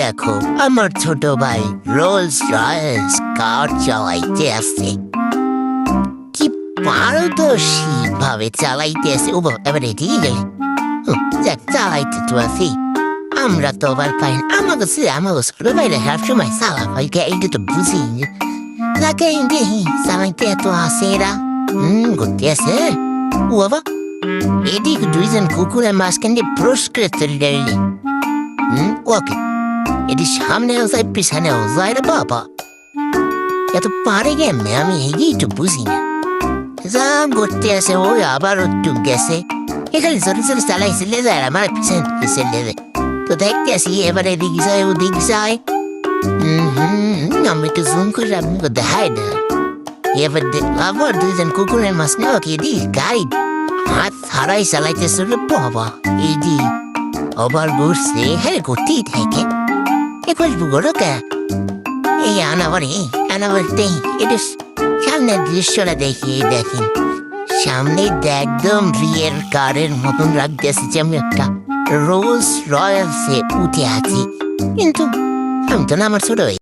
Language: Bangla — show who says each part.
Speaker 1: দেখো আমার ছোট ভাই রোলস রয়েস কার চালাইতে আসছে, কি পারদর্শী ভাবে চালাইতে আসে। ও এবারে ঠিক গেলে চালাইতে তো আসি, আমরা তো আবার পাই আমাকে ছোট ভাইরা সব সময় চালা ভাইকে এইটা তো বুঝি তাকে দেখি চালাইতে এত আসে এরা। ঘুরতে আসে ও বাবা, এদিক দুইজন কুকুরের মাঝখান দিয়ে পুরস্কৃত রেলি। ওকে এটি সামনেও যায় পিছনেও যায় রে বাবা, এত পারে কেমনে আমি এগিয়ে তো বুঝি না। যা ঘুরতে আসে ওই আবার একটু গেছে, এখানে ছোট ছোট চালাইছে লেজার আমার পিছনে পিছনে লেজে তো দেখতে আসি এবারে এদিক যায় ওদিক যায়। আমি তো জুম করে আপনাকে দেখাই না। এবার আবার দুইজন কুকুরের মাঝখানে ওকে এদিক গাড়ি হাত হারাই চালাইতেছে রে বাবা, এদি আবার ঘুরছে হ্যাঁ ঘুরতেই থাকে। এবার বুড়ো কে এই আনাবার দেখি এটা সামনের দৃশ্যটা দেখি দেখেন সামনে একদম রিয়ের কারের মতন রাখতেছে যে আমি একটা রোলস রয়েলসে উঠে আছি, কিন্তু আমি তো না আমার ছোট